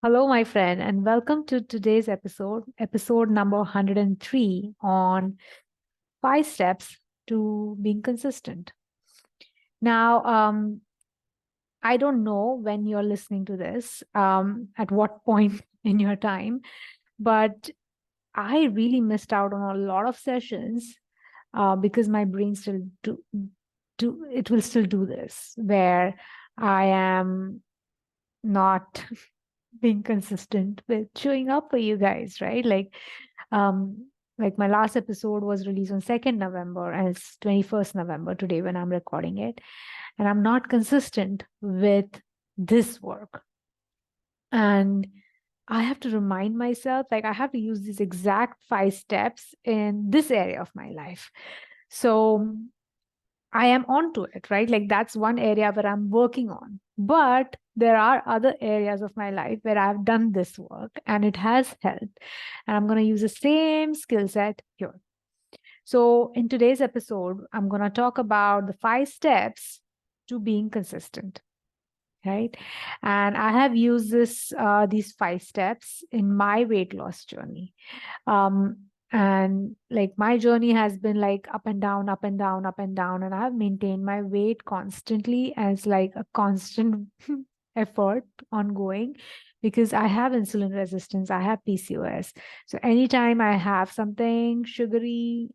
Hello, my friend, and welcome to today's episode number 103 on 5 steps to being consistent. Now, I don't know when you're listening to this, at what point in your time, but I really missed out on a lot of sessions because my brain still it will still do this, where I am not being consistent with showing up for you guys, right? Um, like my last episode was released on 2nd November and it's 21st November today when I'm recording it. And I'm not consistent with this work. And I have to remind myself, like I have to use these exact 5 steps in this area of my life. So I am onto it, right? Like that's one area where I'm working on. But there are other areas of my life where I've done this work and it has helped. And I'm going to use the same skill set here. So in today's episode, I'm going to talk about the 5 steps to being consistent, right? And I have used these 5 steps in my weight loss journey. And like my journey has been like up and down, up and down, up and down, and I have maintained my weight constantly as like a constant effort ongoing because I have insulin resistance, I have PCOS. So anytime I have something sugary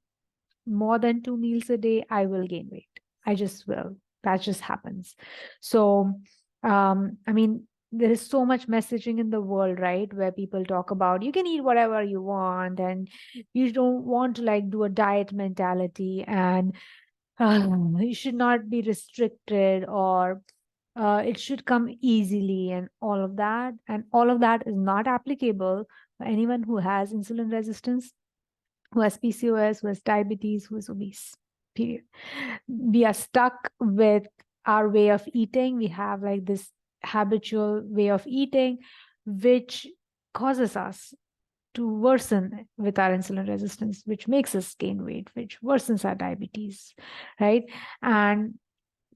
more than 2 meals a day, I will gain weight. I just will. That just happens. So, I mean, there is so much messaging in the world, right? Where people talk about you can eat whatever you want and you don't want to like do a diet mentality and you should not be restricted or it should come easily and all of that. And all of that is not applicable for anyone who has insulin resistance, who has PCOS, who has diabetes, who is obese, period. We are stuck with our way of eating. We have like this habitual way of eating, which causes us to worsen with our insulin resistance, which makes us gain weight, which worsens our diabetes, right? And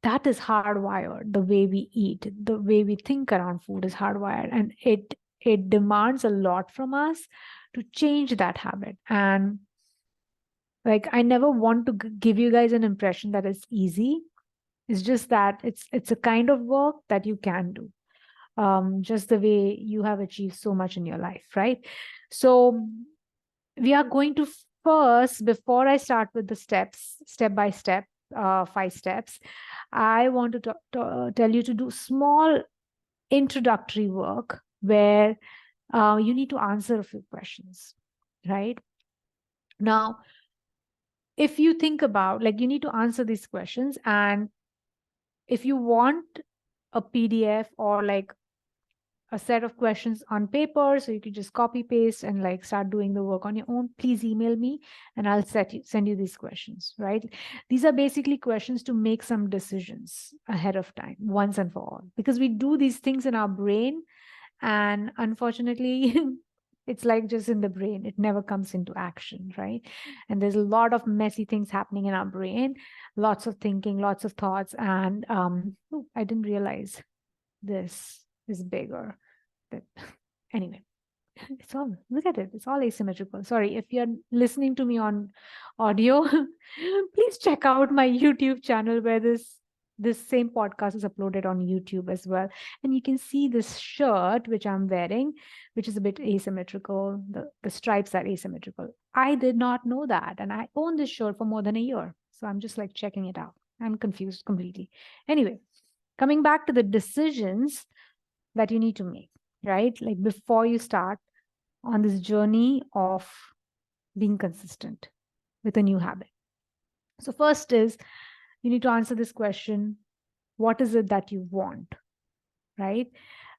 that is hardwired. The way we eat, the way we think around food is hardwired, and it demands a lot from us to change that habit. And like I never want to give you guys an impression that it's easy. It's just that it's a kind of work that you can do, just the way you have achieved so much in your life, right? So we are going to first, before I start with the steps, step by step, 5 steps, I want to tell you to do small introductory work where you need to answer a few questions, right? Now, if you think about, like, you need to answer these questions, and if you want a PDF or like a set of questions on paper so you could just copy paste and like start doing the work on your own, please email me and I'll send you these questions, right? These are basically questions to make some decisions ahead of time, once and for all, because we do these things in our brain, and unfortunately it's like just in the brain, it never comes into action, right? And there's a lot of messy things happening in our brain, lots of thinking, lots of thoughts, and I didn't realize this is bigger. But anyway, it's all, look at it, it's all asymmetrical. Sorry if you're listening to me on audio. Please check out my YouTube channel where this same podcast is uploaded on YouTube as well. And you can see this shirt which I'm wearing, which is a bit asymmetrical. The stripes are asymmetrical. I did not know that, and I own this shirt for more than a year, so I'm just like checking it out. I'm confused completely. Anyway, coming back to the decisions that you need to make, right? Like before you start on this journey of being consistent with a new habit. So, first is you need to answer this question: what is it that you want, right?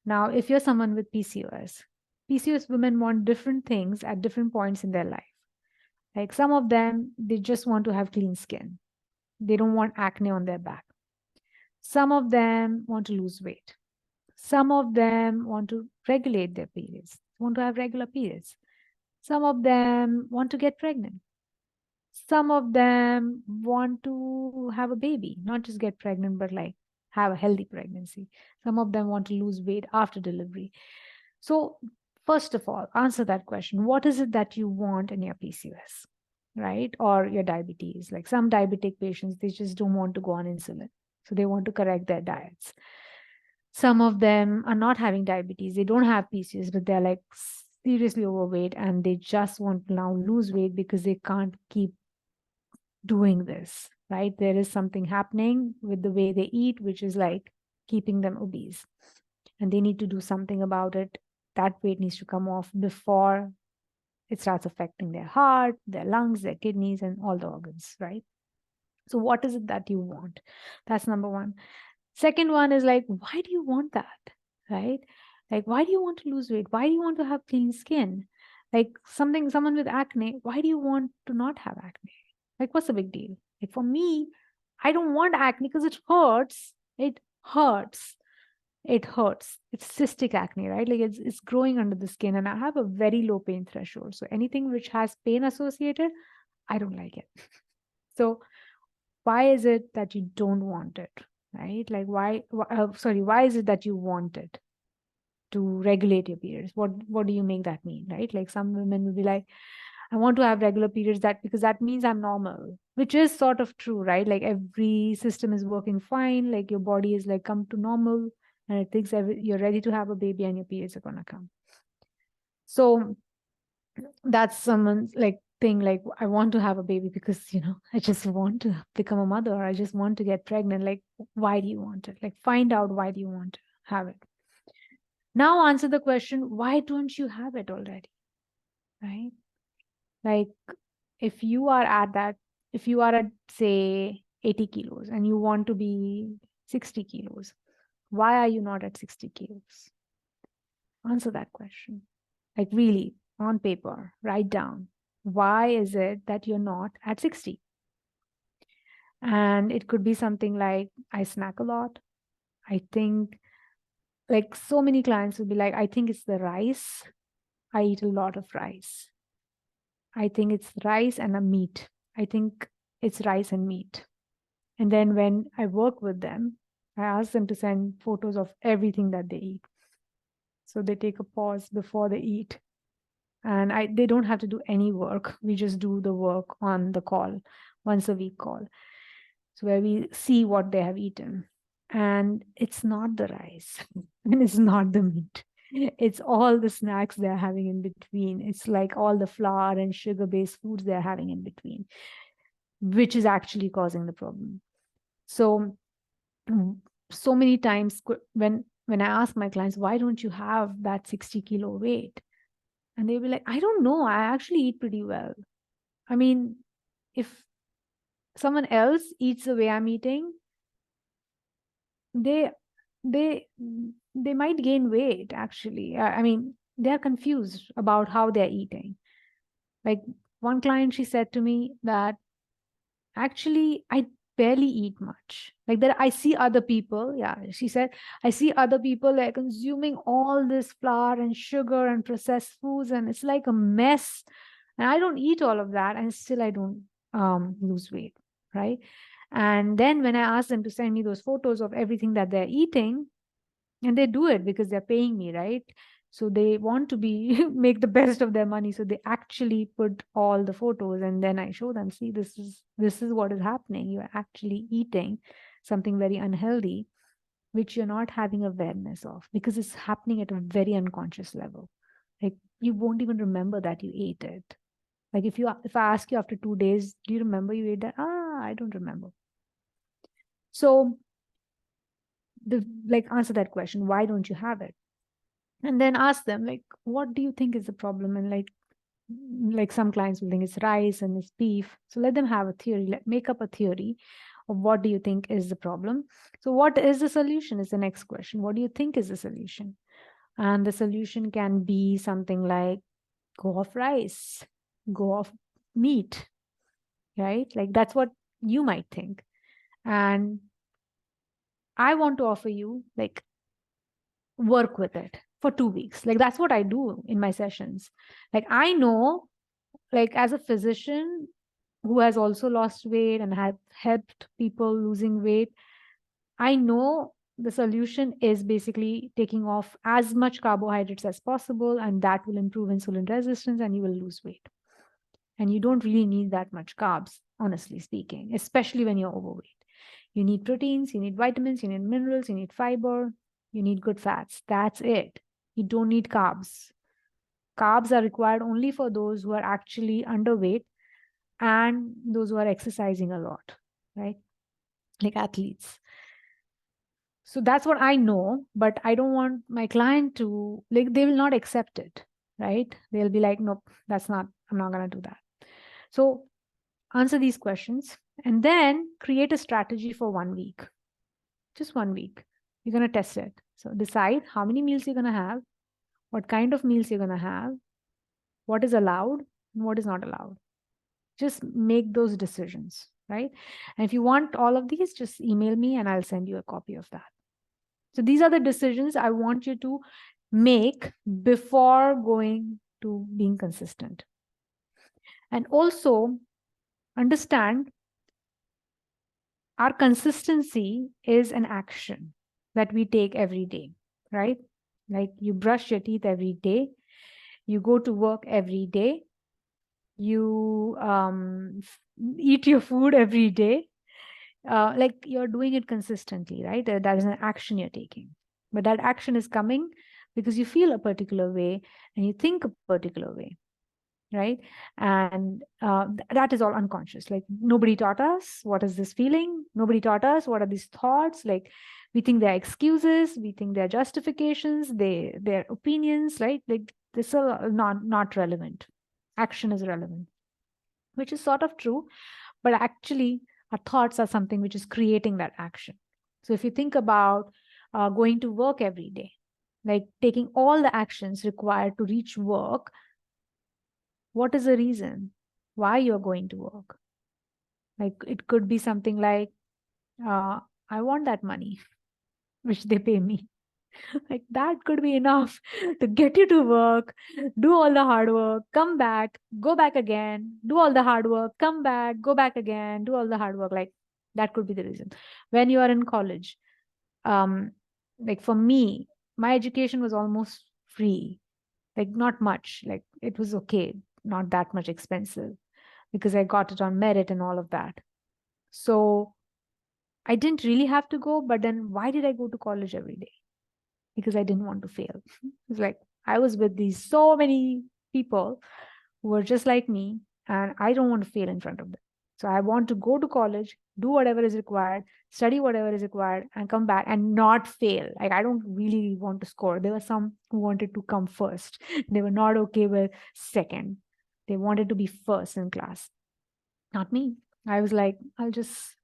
Now, if you're someone with PCOS women want different things at different points in their life. Like some of them, they just want to have clean skin, they don't want acne on their back. Some of them want to lose weight. Some of them want to regulate their periods, want to have regular periods. Some of them want to get pregnant. Some of them want to have a baby, not just get pregnant, but like have a healthy pregnancy. Some of them want to lose weight after delivery. So, first of all, answer that question. What is it that you want in your PCOS, right? Or your diabetes? Like some diabetic patients, they just don't want to go on insulin. So, they want to correct their diets. Some of them are not having diabetes, they don't have PCOS, but they're like seriously overweight and they just want to now lose weight because they can't keep doing this, right? There is something happening with the way they eat, which is like keeping them obese. And they need to do something about it. That weight needs to come off before it starts affecting their heart, their lungs, their kidneys, and all the organs, right? So, what is it that you want? That's number one. Second one is like, why do you want that? Right? Like, why do you want to lose weight? Why do you want to have clean skin? Like someone with acne, why do you want to not have acne? Like, what's the big deal? Like for me, I don't want acne because it hurts. It hurts. It hurts. It's cystic acne, right? Like it's growing under the skin, and I have a very low pain threshold. So anything which has pain associated, I don't like it. So why is it that you don't want it, right? Like why is it that you want it to regulate your periods? What do you make that mean, right? Like some women will be like, I want to have regular periods that because that means I'm normal, which is sort of true, right? Like every system is working fine, like your body is like come to normal and it thinks you're ready to have a baby and your periods are gonna come. So that's someone's like thing, like I want to have a baby because I just want to become a mother, or I just want to get pregnant. Like, why do you want it? Like, find out why do you want to have it. Now answer the question, why don't you have it already? Right? Like, if you are at say 80 kilos and you want to be 60 kilos, why are you not at 60 kilos? Answer that question. Like, really, on paper, write down, why is it that you're not at 60? And it could be something like, I snack a lot. I think, like, so many clients will be like, I think it's the rice. I eat a lot of rice. I think it's rice and a meat. I think it's rice and meat. And then when I work with them, I ask them to send photos of everything that they eat. So they take a pause before they eat. And they don't have to do any work. We just do the work on the call, once a week call. So where we see what they have eaten. And it's not the rice and it's not the meat. It's all the snacks they're having in between. It's like all the flour and sugar-based foods they're having in between, which is actually causing the problem. So so many times when I ask my clients, why don't you have that 60 kilo weight? And they'll be like, I don't know. I actually eat pretty well. I mean, if someone else eats the way I'm eating, they they they might gain weight actually. I mean, they're confused about how they're eating. Like one client, she said to me that actually I barely eat much. Like that I see other people, yeah, she said, I see other people like consuming all this flour and sugar and processed foods, and it's like a mess. And I don't eat all of that, and still I don't lose weight, right? And then when I ask them to send me those photos of everything that they're eating, and they do it because they're paying me, right? So they want to be make the best of their money, so they actually put all the photos, and then I show them, see, this is what is happening. You're actually eating something very unhealthy, which you're not having awareness of because it's happening at a very unconscious level. Like you won't even remember that you ate it. Like if I ask you after 2 days, do you remember you ate that? I don't remember. So answer that question, why don't you have it? And then ask them, like, what do you think is the problem? And like some clients will think it's rice and it's beef. So let them have a theory, make up a theory of what do you think is the problem. So what is the solution is the next question. What do you think is the solution? And the solution can be something like, go off rice, go off meat, right? Like that's what you might think. And I want to offer you, like, work with it for 2 weeks. Like that's what I do in my sessions. Like I know, like as a physician who has also lost weight and had helped people losing weight, I know the solution is basically taking off as much carbohydrates as possible, and that will improve insulin resistance and you will lose weight. And you don't really need that much carbs, honestly speaking, especially when you're overweight. You need proteins, you need vitamins, you need minerals, you need fiber, you need good fats. That's it. You don't need carbs. Carbs are required only for those who are actually underweight and those who are exercising a lot, right? Like athletes. So that's what I know, but I don't want my client to, like, they will not accept it, right? They'll be like, nope, I'm not going to do that. So answer these questions and then create a strategy for 1 week, just 1 week. You're going to test it. So decide how many meals you're going to have, what kind of meals you're going to have, what is allowed and what is not allowed. Just make those decisions, right? And if you want all of these, just email me and I'll send you a copy of that. So these are the decisions I want you to make before going to being consistent. And also understand our consistency is an action that we take every day, right? Like you brush your teeth every day, you go to work every day, you eat your food every day. Like you're doing it consistently, right? That is an action you're taking. But that action is coming because you feel a particular way and you think a particular way, right? And that is all unconscious. Like nobody taught us what is this feeling. Nobody taught us what are these thoughts. Like we think they're excuses, we think they're justifications, their opinions, right? Like this are not relevant. Action is relevant, which is sort of true, but actually our thoughts are something which is creating that action. So if you think about going to work every day, like taking all the actions required to reach work, what is the reason why you're going to work? Like it could be something like, I want that money, which they pay me. Like that could be enough to get you to work, do all the hard work, come back, go back again, do all the hard work, come back, go back again, do all the hard work. Like that could be the reason. When you are in college, um, like for me, my education was almost free, like not much, like it was okay, not that much expensive because I got it on merit and all of that. So I didn't really have to go, but then why did I go to college every day? Because I didn't want to fail. It's like I was with these so many people who were just like me, and I don't want to fail in front of them. So I want to go to college, do whatever is required, study whatever is required, and come back and not fail. Like I don't really want to score. There were some who wanted to come first. They were not okay with second. They wanted to be first in class. Not me. I was like, I'll just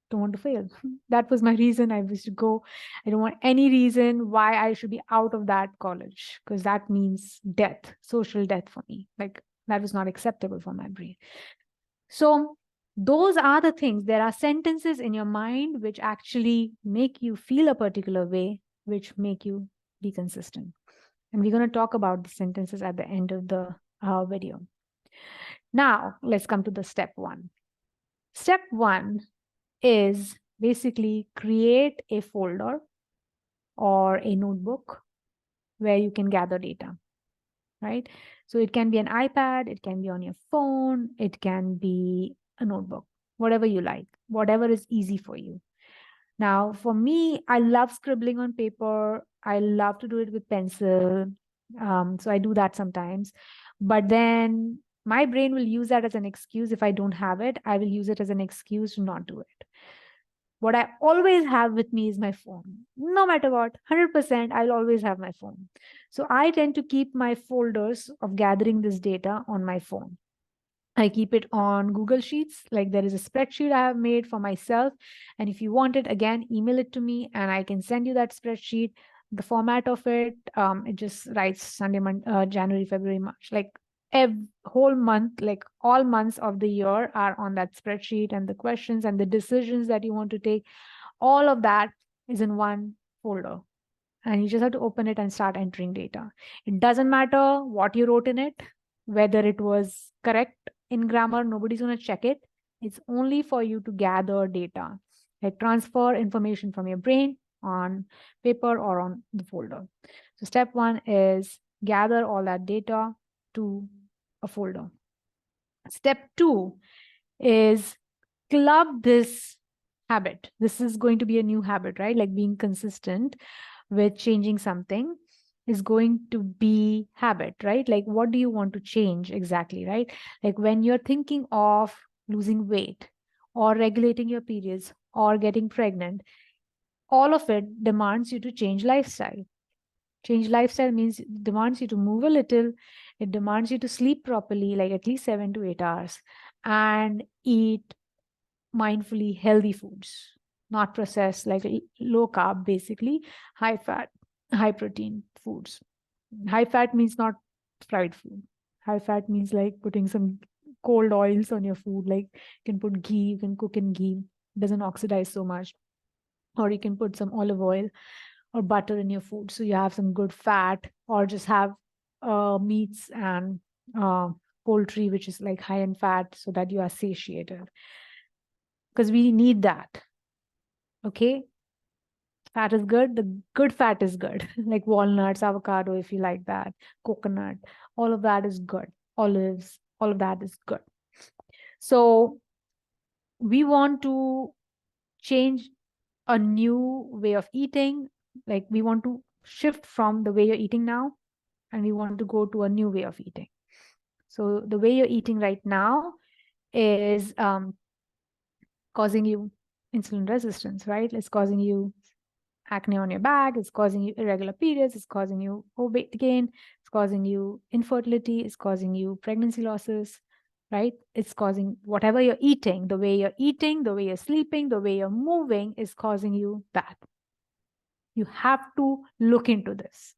don't want to fail. That was my reason I was to go. I don't want any reason why I should be out of that college because that means death, social death for me. Like that was not acceptable for my brain. So those are the things. There are sentences in your mind which actually make you feel a particular way, which make you be consistent. And we're going to talk about the sentences at the end of the video. Now, let's come to the step one. Step one is basically create a folder or a notebook where you can gather data, right? So it can be an iPad, it can be on your phone, it can be a notebook, whatever you like, whatever is easy for you. Now, for me, I love scribbling on paper. I love to do it with pencil. So I do that sometimes. But then my brain will use that as an excuse. If I don't have it, I will use it as an excuse to not do it. What I always have with me is my phone. No matter what, 100%, I'll always have my phone. So I tend to keep my folders of gathering this data on my phone. I keep it on Google Sheets. Like there is a spreadsheet I have made for myself. And if you want it, again, email it to me and I can send you that spreadsheet. The format of it, it just writes Sunday, January, February, March. Like every whole month, like all months of the year are on that spreadsheet, and the questions and the decisions that you want to take, all of that is in one folder. And you just have to open it and start entering data. It doesn't matter what you wrote in it, whether it was correct in grammar, nobody's going to check it. It's only for you to gather data. like transfer information from your brain on paper or on the folder. So step one is gather all that data to a folder. Step two is club this habit. This is going to be a new habit, right? Like being consistent with changing something is going to be habit, right? Like what do you want to change exactly, right? Like when you're thinking of losing weight or regulating your periods or getting pregnant, all of it demands you to change lifestyle. Change lifestyle means it demands you to move a little, it demands you to sleep properly, like at least 7 to 8 hours, and eat mindfully healthy foods, not processed, like low carb, basically, high fat, high protein foods. High fat means not fried food. High fat means like putting some cold oils on your food, like you can put ghee, you can cook in ghee, it doesn't oxidize so much. Or you can put some olive oil or butter in your food. So you have some good fat, or just have meats and uh, poultry, which is like high in fat, so that you are satiated. Because we need that. Okay. Fat is good. The good fat is good, like walnuts, avocado, if you like that, coconut, all of that is good. Olives, all of that is good. So we want to change a new way of eating. Like we want to shift from the way you're eating now, and we want to go to a new way of eating. So the way you're eating right now is causing you insulin resistance, right? It's causing you acne on your back, it's causing you irregular periods, it's causing you weight gain, it's causing you infertility, it's causing you pregnancy losses, right? It's causing whatever you're eating, the way you're eating, the way you're sleeping, the way you're moving is causing you that. You have to look into this.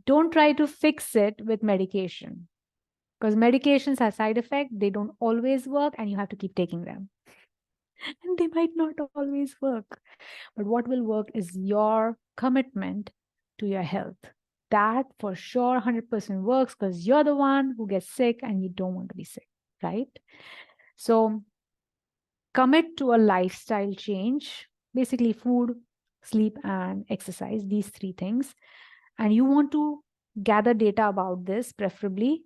Don't try to fix it with medication, because medications have side effects. They don't always work, and you have to keep taking them. And they might not always work. But what will work is your commitment to your health. That for sure 100% works, because you're the one who gets sick and you don't want to be sick, right? So commit to a lifestyle change, basically food, sleep, and exercise, these three things. And you want to gather data about this, preferably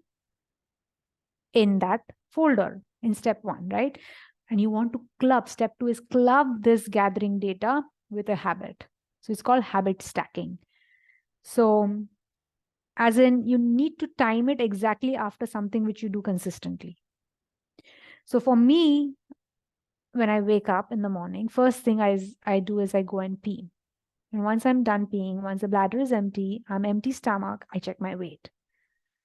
in that folder in step one, right? And you want to club, step two is club this gathering data with a habit. So it's called habit stacking. So, as in, you need to time it exactly after something which you do consistently. So, for me, when I wake up in the morning, first thing I do is I go and pee. And once I'm done peeing, once the bladder is empty, I'm empty stomach, I check my weight.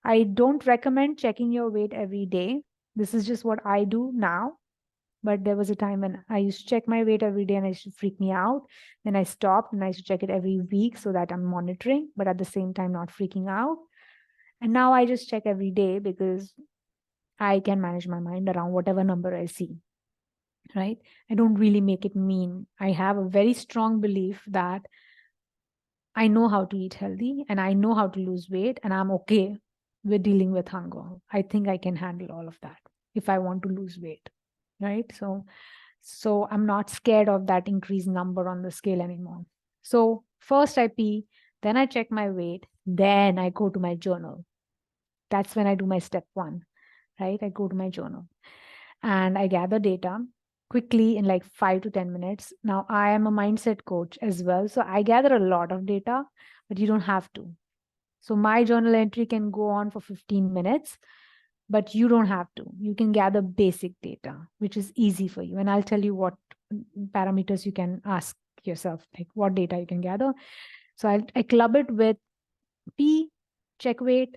I don't recommend checking your weight every day. This is just what I do now. But there was a time when I used to check my weight every day and it used to freak me out. Then I stopped and I used to check it every week so that I'm monitoring, but at the same time, not freaking out. And now I just check every day because I can manage my mind around whatever number I see, right? I don't really make it mean. I have a very strong belief that I know how to eat healthy and I know how to lose weight, and I'm okay with dealing with hunger. I think I can handle all of that if I want to lose weight, right? So I'm not scared of that increased number on the scale anymore. So first I pee, then I check my weight, then I go to my journal. That's when I do my step one, right? I go to my journal and I gather data quickly in like 5 to 10 minutes. Now, I am a mindset coach as well. So I gather a lot of data, but you don't have to. So my journal entry can go on for 15 minutes, but you don't have to. You can gather basic data, which is easy for you. And I'll tell you what parameters you can ask yourself, like what data you can gather. So I club it with P, check weight,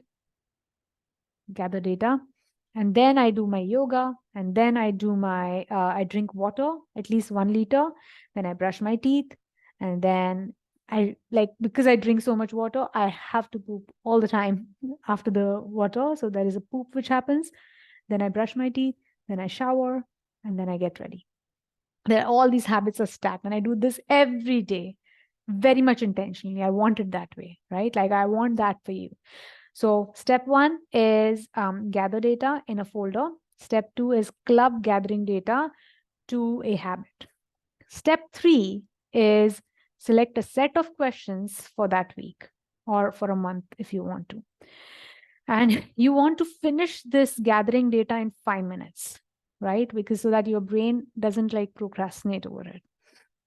gather data, and then I do my yoga, and then I do my I drink water, at least 1 liter, then I brush my teeth, and then I, like, because I drink so much water, I have to poop all the time after the water, so there is a poop which happens. Then I brush my teeth, then I shower, and then I get ready. There, all these habits are stacked, and I do this every day, very much intentionally. I want it that way, right? Like I want that for you. So step one is gather data in a folder. Step two is club gathering data to a habit. Step 3 is select a set of questions for that week or for a month if you want to. And you want to finish this gathering data in 5 minutes, right? Because so that your brain doesn't like procrastinate over it.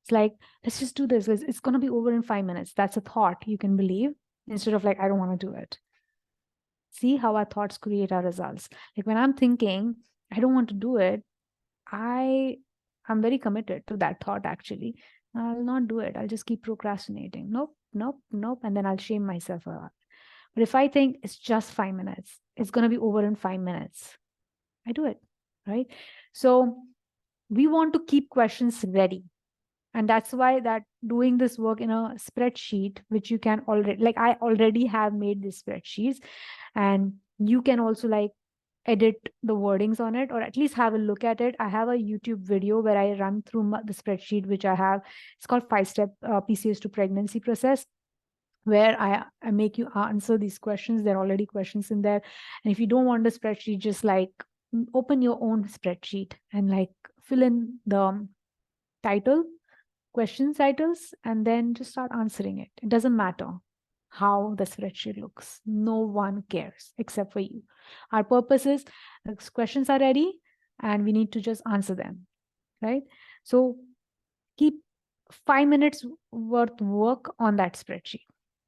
It's like, let's just do this. It's going to be over in 5 minutes. That's a thought you can believe instead of like, I don't want to do it. See how our thoughts create our results. Like when I'm thinking, I don't want to do it, I'm very committed to that thought actually. I'll not do it. I'll just keep procrastinating. Nope, nope, nope. And then I'll shame myself for that. But if I think it's just 5 minutes, it's going to be over in 5 minutes, I do it, right? So we want to keep questions ready. And that's why that doing this work in a spreadsheet, which you can already, like I already have made these spreadsheets, and you can also like edit the wordings on it or at least have a look at it. I have a YouTube video where I run through the spreadsheet, which I have. It's called 5-step PCOS to pregnancy process, where I make you answer these questions. There are already questions in there. And if you don't want the spreadsheet, just like open your own spreadsheet and like fill in the title, question titles, and then just start answering it. It doesn't matter how the spreadsheet looks. No one cares except for you. Our purpose is the questions are ready and we need to just answer them, right? So keep 5 minutes worth work on that spreadsheet.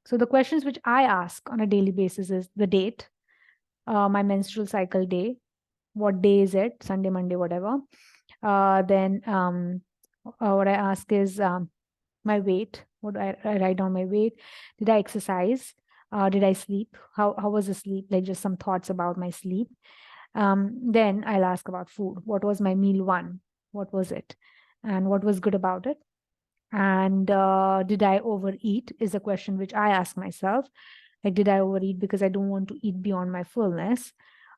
So the questions which I ask on a daily basis is the date, my menstrual cycle day, what day is it, Sunday, Monday, whatever. Then what I ask is my weight. What do I write down my weight? Did I exercise? Did I sleep? How was the sleep? Like just some thoughts about my sleep. Then I'll ask about food. What was my meal one? What was it? And what was good about it? And did I overeat is a question which I ask myself. Like, did I overeat because I don't want to eat beyond my fullness?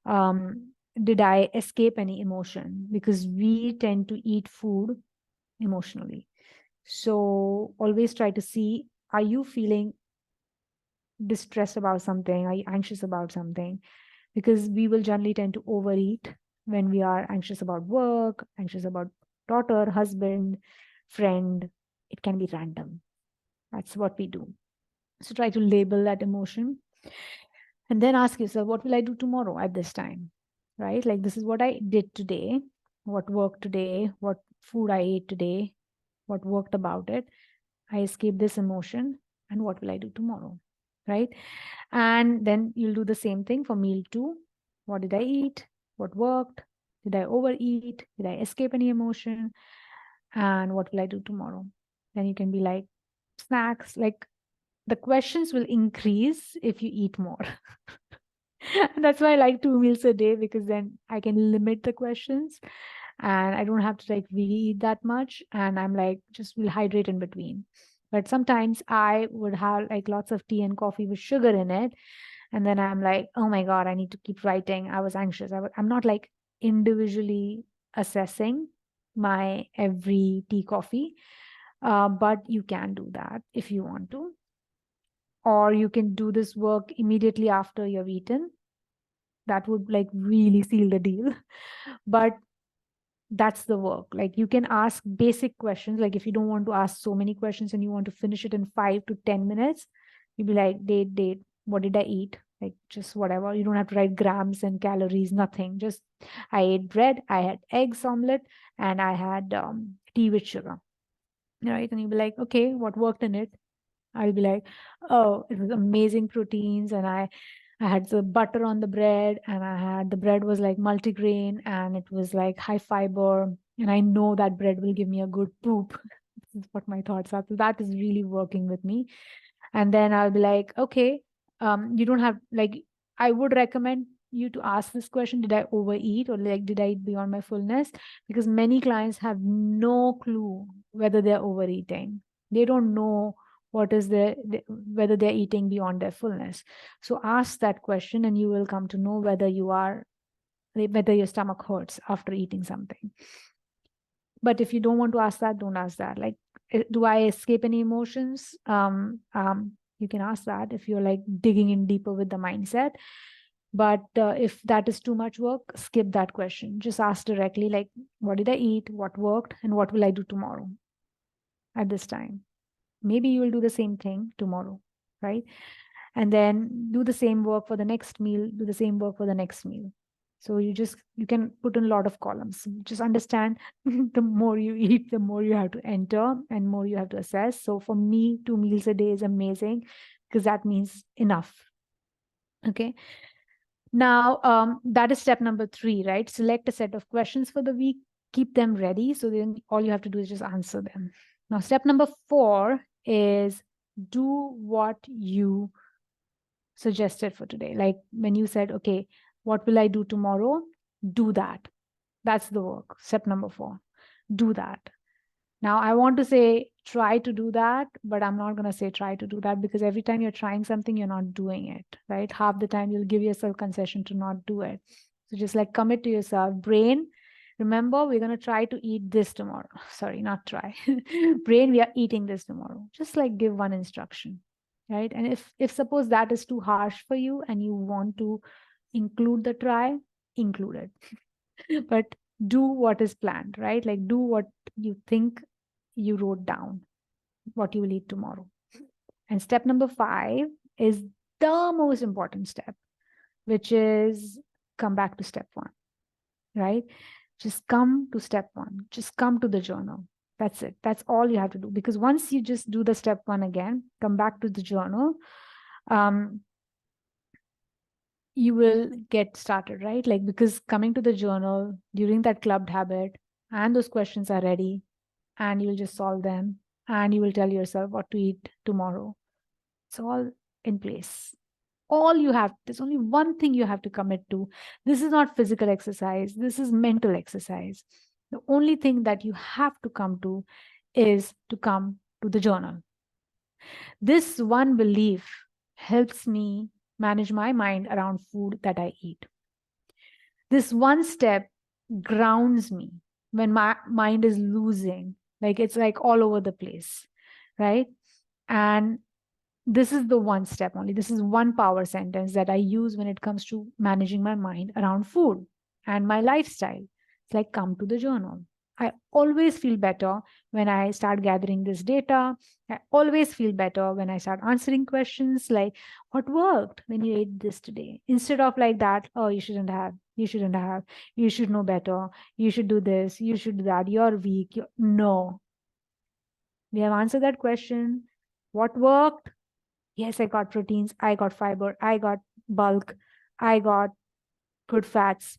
Did I escape any emotion? Because we tend to eat food emotionally. So always try to see, are you feeling distressed about something? Are you anxious about something? Because we will generally tend to overeat when we are anxious about work, anxious about daughter, husband, friend. It can be random. That's what we do. So try to label that emotion and then ask yourself, what will I do tomorrow at this time? Right? Like, this is what I did today, what worked today, what food I ate today, what worked about it. I escaped this emotion, and what will I do tomorrow? Right? And then you'll do the same thing for meal two. What did I eat? What worked? Did I overeat? Did I escape any emotion? And what will I do tomorrow? Then you can be like, snacks, like the questions will increase if you eat more. That's why I like 2 meals a day, because then I can limit the questions and I don't have to like really eat that much. And I'm like, just will hydrate in between. But sometimes I would have like lots of tea and coffee with sugar in it. And then I'm like, oh my God, I need to keep writing. I was anxious. I'm not like individually assessing my every tea, coffee. But you can do that if you want to. Or you can do this work immediately after you've eaten. That would like really seal the deal. But that's the work. Like, you can ask basic questions. Like, if you don't want to ask so many questions and you want to finish it in 5 to 10 minutes, you'd be like, date, what did I eat? Like, just whatever. You don't have to write grams and calories, nothing. Just, I ate bread, I had eggs omelette, and I had tea with sugar. Right? And you'd be like, okay, what worked in it? I'll be like, oh, it was amazing proteins, and I had the butter on the bread, and I had the bread was like multigrain, and it was like high fiber, and I know that bread will give me a good poop. This is what my thoughts are. So that is really working with me. And then I'll be like, okay, you don't have like, I would recommend you to ask this question: did I overeat, or like did I eat beyond my fullness? Because many clients have no clue whether they're overeating. They don't know what is whether they're eating beyond their fullness. So ask that question and you will come to know whether whether your stomach hurts after eating something. But if you don't want to ask that, don't ask that. Like, do I escape any emotions? You can ask that if you're like digging in deeper with the mindset. But if that is too much work, skip that question. Just ask directly, like, what did I eat, what worked, and what will I do tomorrow? at this time. Maybe you will do the same thing tomorrow, right? And then do the same work for the next meal, do the same work for the next meal. So you can put in a lot of columns. Just understand the more you eat, the more you have to enter and more you have to assess. So for me, 2 meals a day is amazing because that means enough. Okay. Now, that is step number 3, right? Select a set of questions for the week, keep them ready. So then all you have to do is just answer them. Now, step number 4 is do what you suggested for today. Like when you said, okay, what will I do tomorrow? Do that. That's the work. Step number 4, do that. Now, I want to say try to do that, but I'm not going to say try to do that because every time you're trying something, you're not doing it, right? Half the time you'll give yourself concession to not do it. So just like commit to yourself. Brain, remember, we're going to try to eat this tomorrow. Sorry, not try. Brain, we are eating this tomorrow. Just like give one instruction, right? And if suppose that is too harsh for you and you want to include the try, include it. But do what is planned, right? Like do what you think you wrote down, what you will eat tomorrow. And step number 5 is the most important step, which is come back to step 1, right? Just come to step 1. Just come to the journal. That's it. That's all you have to do. Because once you just do the step 1 again, come back to the journal, you will get started, right? Like because coming to the journal during that clubbed habit and those questions are ready and you'll just solve them and you will tell yourself what to eat tomorrow. It's all in place. All you have, there's only one thing you have to commit to. This is not physical exercise. This is mental exercise. The only thing that you have to come to is to come to the journal. This one belief helps me manage my mind around food that I eat. This one step grounds me when my mind is losing, like it's like all over the place, right? And this is the one step only. This is one power sentence that I use when it comes to managing my mind around food and my lifestyle. It's like come to the journal. I always feel better when I start gathering this data. I always feel better when I start answering questions like, what worked when you ate this today? Instead of like that, oh, you shouldn't have, you shouldn't have, you should know better, you should do this, you should do that, you're weak. No. We have answered that question. What worked? Yes, I got proteins, I got fiber, I got bulk, I got good fats.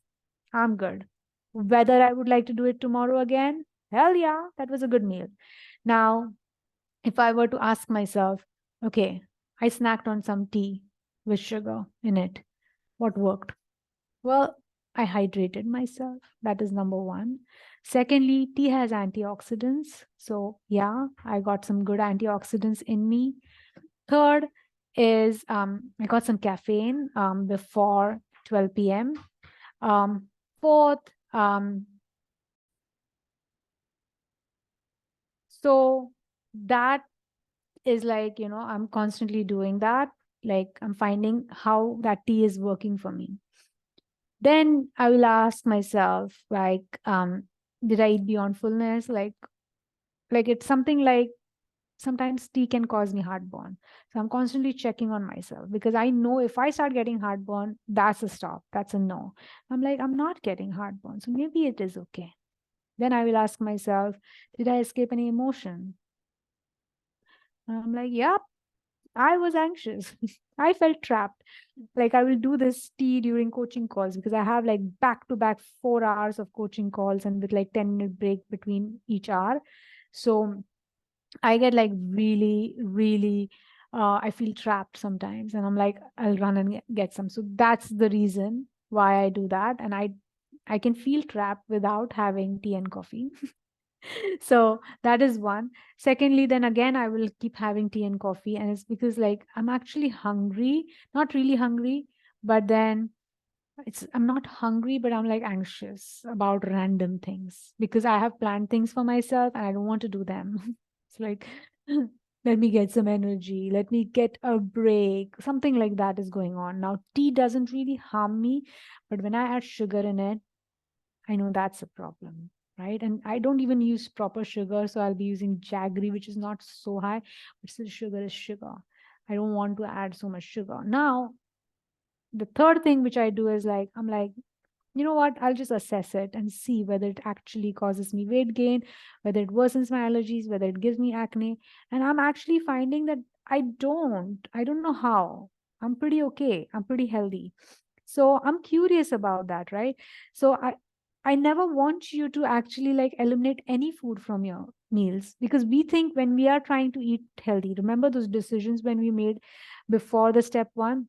I'm good. Whether I would like to do it tomorrow again? Hell yeah, that was a good meal. Now, if I were to ask myself, okay, I snacked on some tea with sugar in it. What worked? Well, I hydrated myself. That is number 1. Secondly, tea has antioxidants. So, yeah, I got some good antioxidants in me. Third is I got some caffeine before 12 p.m. Fourth, so that is like, I'm constantly doing that. Like I'm finding how that tea is working for me. Then I will ask myself, like, did I eat beyond fullness? Like it's something like sometimes tea can cause me heartburn. So I'm constantly checking on myself because I know if I start getting heartburn, that's a stop. That's a no. I'm like, I'm not getting heartburn. So maybe it is okay. Then I will ask myself, did I escape any emotion? And I'm like, yep, I was anxious. I felt trapped. Like I will do this tea during coaching calls because I have like back to back 4 hours of coaching calls and with like 10-minute break between each hour. So I get like really, really, I feel trapped sometimes. And I'm like, I'll run and get some. So that's the reason why I do that. And I can feel trapped without having tea and coffee. So that is one. Secondly, then again, I will keep having tea and coffee. And it's because like I'm actually hungry, not really hungry, but then I'm not hungry, but I'm like anxious about random things because I have planned things for myself and I don't want to do them. It's like, let me get some energy, let me get a break. Something like that is going on. Now, tea doesn't really harm me, but when I add sugar in it, I know that's a problem, right? And I don't even use proper sugar, so I'll be using jaggery, which is not so high, but still sugar is sugar. I don't want to add so much sugar. Now, the third thing which I do is like, I'm like, you know what, I'll just assess it and see whether it actually causes me weight gain, whether it worsens my allergies, whether it gives me acne. And I'm actually finding that I don't know how. I'm pretty okay, I'm pretty healthy. So I'm curious about that, right? So I never want you to actually like eliminate any food from your meals, because we think when we are trying to eat healthy, remember those decisions when we made before the step 1,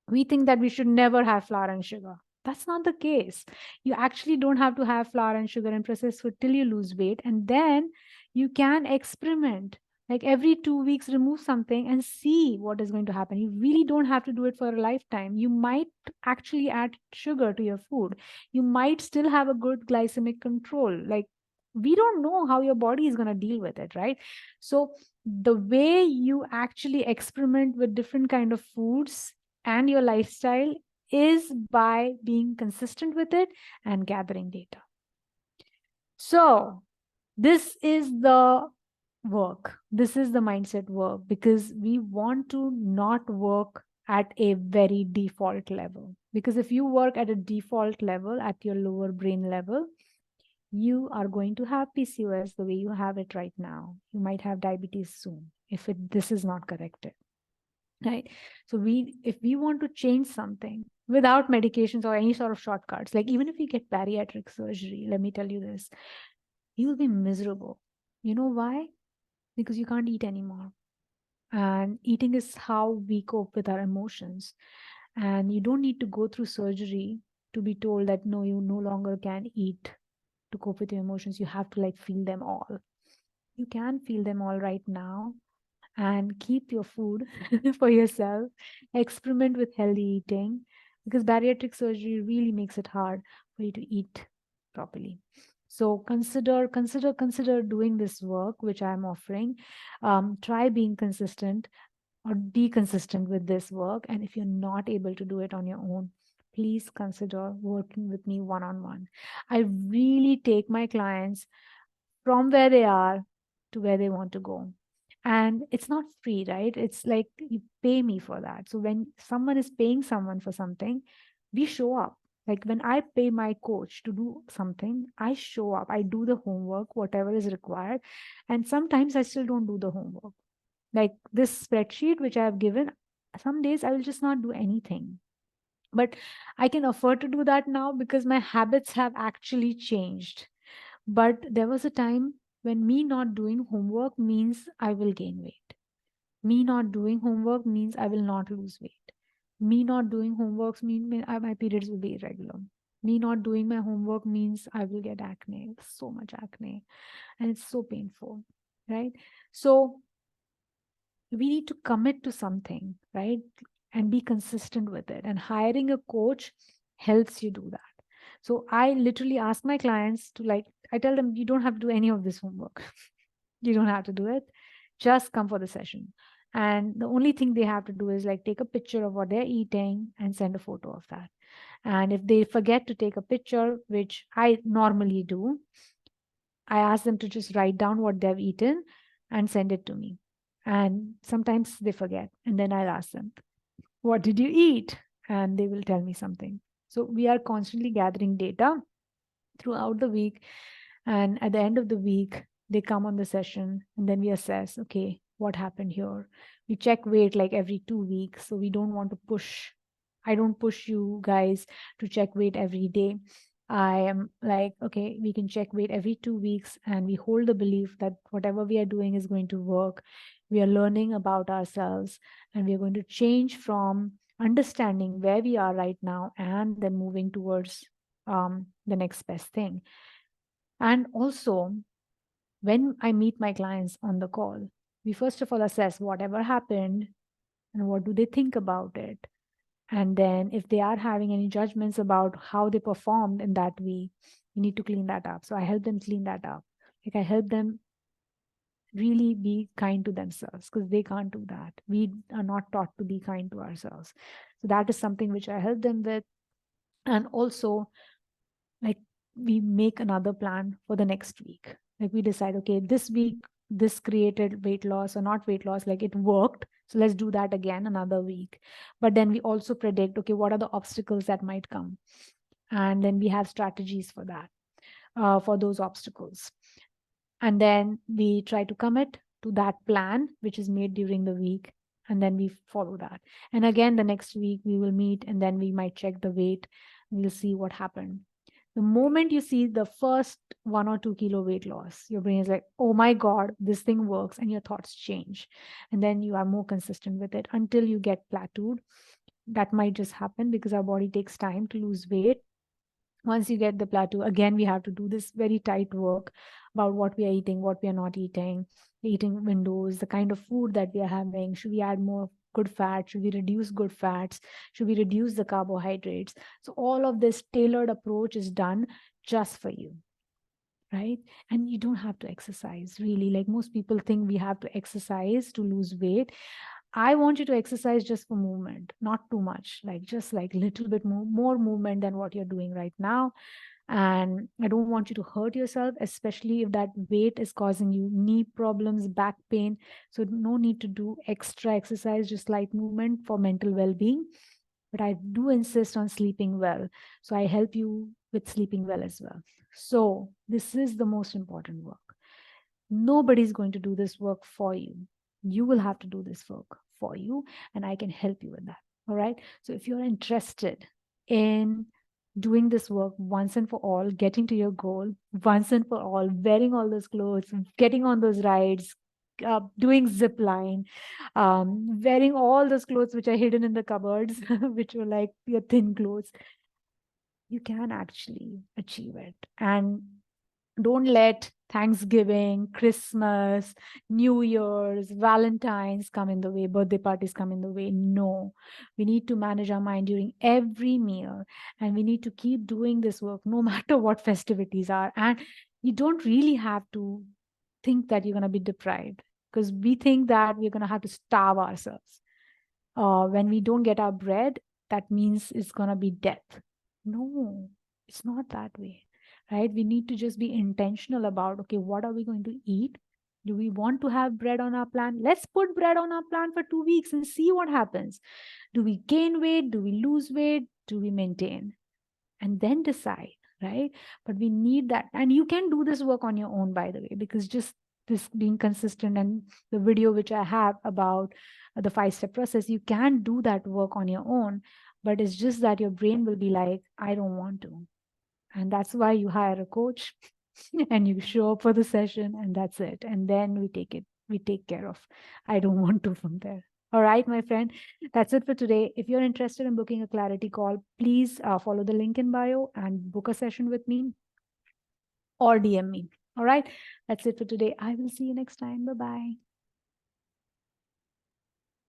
we think that we should never have flour and sugar. That's not the case. You actually don't have to have flour and sugar and processed food till you lose weight. And then you can experiment. Like every 2 weeks, remove something and see what is going to happen. You really don't have to do it for a lifetime. You might actually add sugar to your food. You might still have a good glycemic control. Like, we don't know how your body is going to deal with it, right? So the way you actually experiment with different kind of foods and your lifestyle is by being consistent with it and gathering data. So, this is the work. This is the mindset work, because we want to not work at a very default level. Because if you work at a default level, at your lower brain level, you are going to have PCOS the way you have it right now. You might have diabetes soon if this is not corrected, right? So if we want to change something without medications or any sort of shortcuts, like even if we get bariatric surgery, let me tell you this, you will be miserable. You know why? Because you can't eat anymore, and eating is how we cope with our emotions. And you don't need to go through surgery to be told that no, you no longer can eat to cope with your emotions. You have to like feel them all. You can feel them all right now, and keep your food for yourself. Experiment with healthy eating, because bariatric surgery really makes it hard for you to eat properly. So consider doing this work which I'm offering. Try being consistent or deconsistent with this work. And if you're not able to do it on your own, please consider working with me one on one. I really take my clients from where they are to where they want to go. And it's not free, right? It's like you pay me for that. So when someone is paying someone for something, we show up. Like when I pay my coach to do something, I show up, I do the homework, whatever is required. And sometimes I still don't do the homework. Like this spreadsheet, which I have given, some days I will just not do anything. But I can afford to do that now because my habits have actually changed. But there was a time when me not doing homework means I will gain weight. Me not doing homework means I will not lose weight. Me not doing homework means my periods will be irregular. Me not doing my homework means I will get acne, so much acne, and it's so painful, right? So we need to commit to something, right? And be consistent with it. And hiring a coach helps you do that. So I literally ask my clients to like, I tell them, you don't have to do any of this homework. You don't have to do it. Just come for the session. And the only thing they have to do is like take a picture of what they're eating and send a photo of that. And if they forget to take a picture, which I normally do, I ask them to just write down what they've eaten and send it to me. And sometimes they forget. And then I'll ask them, what did you eat? And they will tell me something. So we are constantly gathering data throughout the week. And at the end of the week, they come on the session and then we assess, okay, what happened here? We check weight like every 2 weeks. So we don't want to push. I don't push you guys to check weight every day. I am like, okay, we can check weight every 2 weeks, and we hold the belief that whatever we are doing is going to work. We are learning about ourselves, and we are going to change from understanding where we are right now and then moving towards the next best thing. And also, when I meet my clients on the call, we first of all assess whatever happened and what do they think about it. And then if they are having any judgments about how they performed in that week, we need to clean that up. So I help them clean that up. Like I help them really be kind to themselves, because they can't do that. We are not taught to be kind to ourselves. So that is something which I help them with. And also, like, we make another plan for the next week. Like we decide, okay, this week, this created weight loss or not weight loss, like it worked. So let's do that again another week. But then we also predict, okay, what are the obstacles that might come? And then we have strategies for that, for those obstacles. And then we try to commit to that plan, which is made during the week. And then we follow that. And again, the next week we will meet and then we might check the weight. We'll see what happened. The moment you see the first 1 or 2 kilo weight loss, your brain is like, oh my God, this thing works, and your thoughts change. And then you are more consistent with it until you get plateaued. That might just happen because our body takes time to lose weight. Once you get the plateau, again, we have to do this very tight work about what we are eating, what we are not eating, eating windows, the kind of food that we are having. Should we add more good fat? Should we reduce good fats? Should we reduce the carbohydrates? So all of this tailored approach is done just for you, right? And you don't have to exercise, really. Like most people think we have to exercise to lose weight. I want you to exercise just for movement, not too much, like just like little bit more movement than what you're doing right now. And I don't want you to hurt yourself, especially if that weight is causing you knee problems, back pain. So no need to do extra exercise, just light movement for mental well-being. But I do insist on sleeping well. So I help you with sleeping well as well. So this is the most important work. Nobody's going to do this work for you. You will have to do this work for you, and I can help you with that. All right. So if you're interested in doing this work once and for all, getting to your goal once and for all, wearing all those clothes, getting on those rides, doing zip line, wearing all those clothes which are hidden in the cupboards, which were like your thin clothes, you can actually achieve it. And don't let Thanksgiving, Christmas, New Year's, Valentine's come in the way, birthday parties come in the way. No, we need to manage our mind during every meal, and we need to keep doing this work no matter what festivities are. And you don't really have to think that you're going to be deprived, because we think that we're going to have to starve ourselves. When we don't get our bread, that means it's going to be death. No, it's not that way, right? We need to just be intentional about, okay, what are we going to eat? Do we want to have bread on our plan? Let's put bread on our plan for 2 weeks and see what happens. Do we gain weight? Do we lose weight? Do we maintain? And then decide, right? But we need that. And you can do this work on your own, by the way, because just this being consistent and the video which I have about the 5-step process, you can do that work on your own. But it's just that your brain will be like, I don't want to. And that's why you hire a coach and you show up for the session, and that's it. And then we take care of, I don't want to from there. All right, my friend, that's it for today. If you're interested in booking a clarity call, please follow the link in bio and book a session with me or DM me. All right, that's it for today. I will see you next time. Bye-bye.